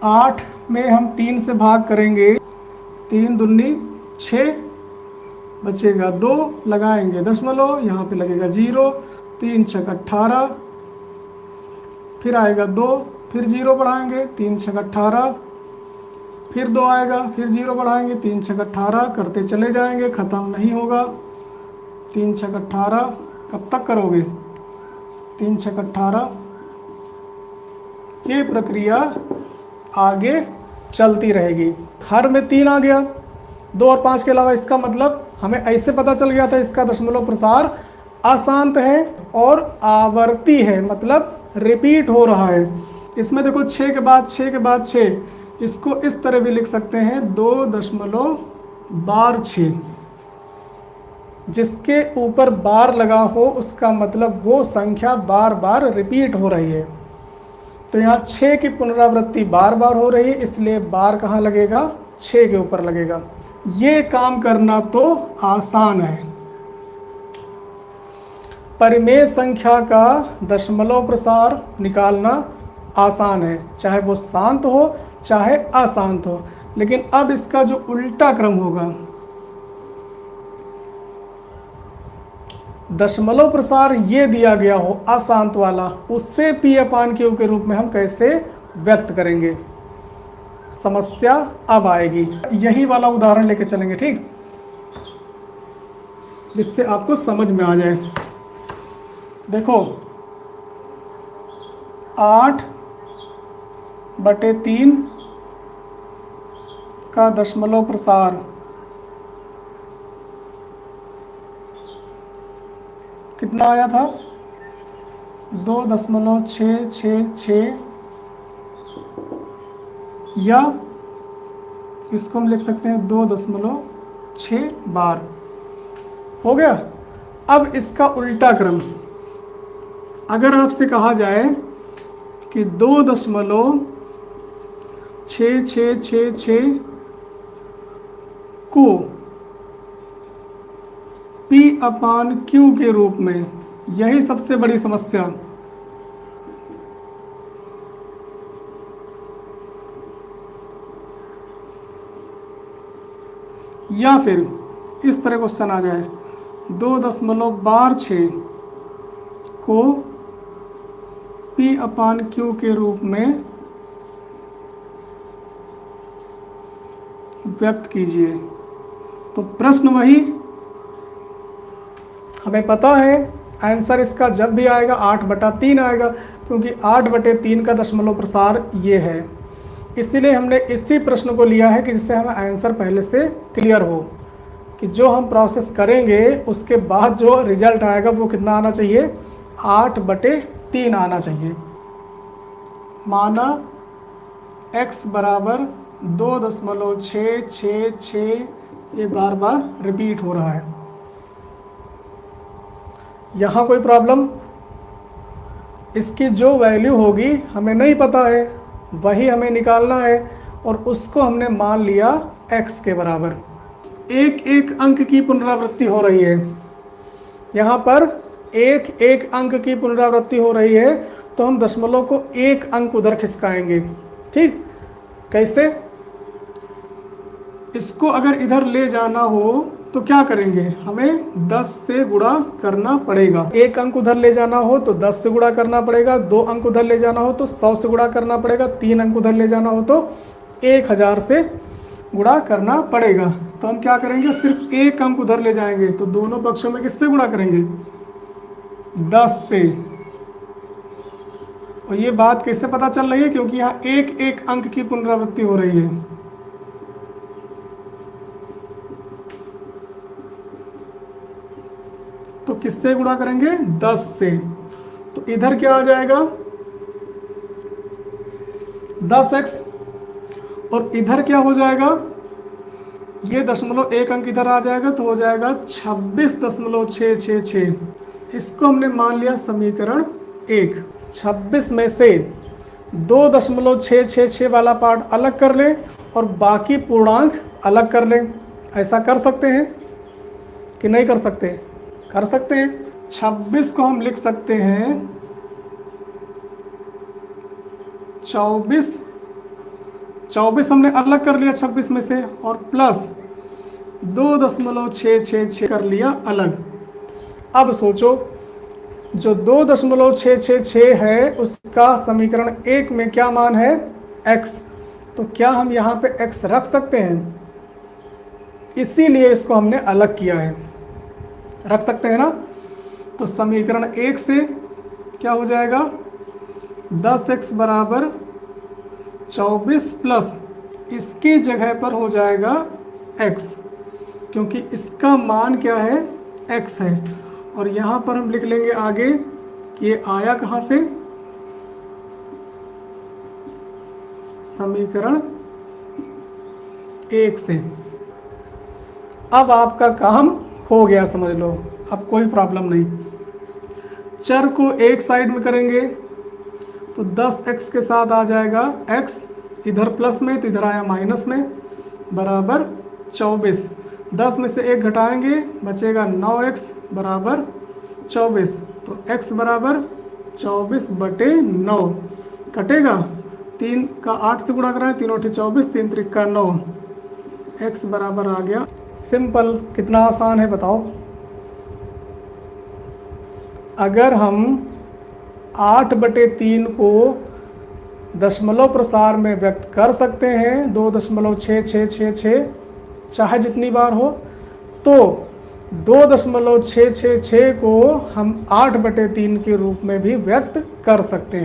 8 में हम 3 से भाग करेंगे, 3 दूनी 6, बचेगा 2, लगाएंगे दशमलव, यहाँ पे लगेगा 0, 3 छक 18, फिर आएगा 2, फिर 0 बढ़ाएंगे, 3 छक 18, फिर 2 आएगा, फिर 0 बढ़ाएंगे, 3 छक 18, करते चले जाएंगे, ख़त्म नहीं होगा। 3 छक 18 कब तक करोगे? 3 छक 18, ये प्रक्रिया आगे चलती रहेगी। हर में 3 आ गया, 2 और 5 के अलावा। इसका मतलब हमें ऐसे पता चल गया था इसका दशमलव प्रसार अशांत है और आवर्ती है, मतलब रिपीट हो रहा है। इसमें देखो 6 के बाद 6 के बाद 6, इसको इस तरह भी लिख सकते हैं 2.6। जिसके ऊपर बार लगा हो उसका मतलब वो संख्या बार बार रिपीट हो रही है। तो यहाँ 6 की पुनरावृत्ति बार बार हो रही है, इसलिए बार कहाँ लगेगा? 6 के ऊपर लगेगा। ये काम करना तो आसान है। परिमेय संख्या का दशमलव प्रसार निकालना आसान है, चाहे वो शांत हो चाहे अशांत हो। लेकिन अब इसका जो उल्टा क्रम होगा, दशमलव प्रसार ये दिया गया हो अशांत वाला, उससे P/Q के रूप में हम कैसे व्यक्त करेंगे? समस्या अब आएगी। यही वाला उदाहरण लेके चलेंगे, ठीक, जिससे आपको समझ में आ जाए। देखो 8/3 का दशमलव प्रसार कितना आया था? 2.666, या इसको हम लिख सकते हैं 2.6 बार। हो गया। अब इसका उल्टा क्रम, अगर आपसे कहा जाए कि 2.6666 को P/Q के रूप में, यही सबसे बड़ी समस्या। या फिर इस तरह क्वेश्चन आ जाए 2.12 को P/Q के रूप में व्यक्त कीजिए। तो प्रश्न वही, हमें पता है आंसर इसका जब भी आएगा 8/3 आएगा, क्योंकि 8/3 का दशमलव प्रसार ये है। इसीलिए हमने इसी प्रश्न को लिया है कि जिससे हमें आंसर पहले से क्लियर हो कि जो हम प्रोसेस करेंगे उसके बाद जो रिजल्ट आएगा वो कितना आना चाहिए? 8/3 आना चाहिए। माना x बराबर 2.666, ये बार बार रिपीट हो रहा है। यहाँ कोई प्रॉब्लम? इसकी जो वैल्यू होगी हमें नहीं पता है, वही हमें निकालना है, और उसको हमने मान लिया x के बराबर। एक एक अंक की पुनरावृत्ति हो रही है, यहाँ पर एक एक अंक की पुनरावृत्ति हो रही है, तो हम दशमलव को एक अंक उधर खिसकाएंगे। ठीक, कैसे? इसको अगर इधर ले जाना हो तो क्या करेंगे? हमें 10 से गुणा करना पड़ेगा। एक अंक उधर ले जाना हो तो 10 से गुणा करना पड़ेगा, 2 अंक उधर ले जाना हो तो 100 से गुणा करना पड़ेगा, 3 अंक उधर ले जाना हो तो 1000 से गुणा करना पड़ेगा। तो हम क्या करेंगे? सिर्फ एक अंक उधर ले जाएंगे, तो दोनों पक्षों में किससे गुणा करेंगे? 10 से। और ये बात कैसे पता चल रही है? क्योंकि यहाँ एक एक अंक की पुनरावृत्ति हो रही है। तो किससे गुणा करेंगे? 10 से। तो इधर क्या आ जाएगा? 10x, और इधर क्या हो जाएगा? ये दशमलव एक अंक इधर आ जाएगा, तो हो जाएगा 26.666। इसको हमने मान लिया समीकरण 1। 26 में से 2.666 वाला पार्ट अलग कर लें और बाकी पूर्णांक अलग कर लें। ऐसा कर सकते हैं कि नहीं कर सकते? कर सकते हैं। 26 को हम लिख सकते हैं 24 24 हमने अलग कर लिया 26 में से, और प्लस 2.666 कर लिया अलग। अब सोचो, जो 2.666 है उसका समीकरण 1 में क्या मान है? x। तो क्या हम यहाँ पे x रख सकते हैं? इसीलिए इसको हमने अलग किया है। रख सकते हैं ना? तो समीकरण 1 से क्या हो जाएगा? 10x बराबर 24 प्लस इसकी जगह पर हो जाएगा x, क्योंकि इसका मान क्या है? x है। और यहाँ पर हम लिख लेंगे आगे कि ये आया कहाँ से? समीकरण 1 से। अब आपका काम हो गया, समझ लो, अब कोई प्रॉब्लम नहीं। चर को एक साइड में करेंगे तो 10x के साथ आ जाएगा x, इधर प्लस में तो इधर आया माइनस में, बराबर 24। 10 में से 1 घटाएंगे, बचेगा 9x बराबर 24। तो x बराबर 24/9 कटेगा, 3 का 8 से गुणा कराएं, 3 8 24, 3 3 9, x बराबर आ गया। सिंपल, कितना आसान है बताओ। अगर हम 8/3 को दशमलव प्रसार में व्यक्त कर सकते हैं, 2.6666 चाहे जितनी बार हो, तो 2.666 को हम 8/3 के रूप में भी व्यक्त कर सकते हैं।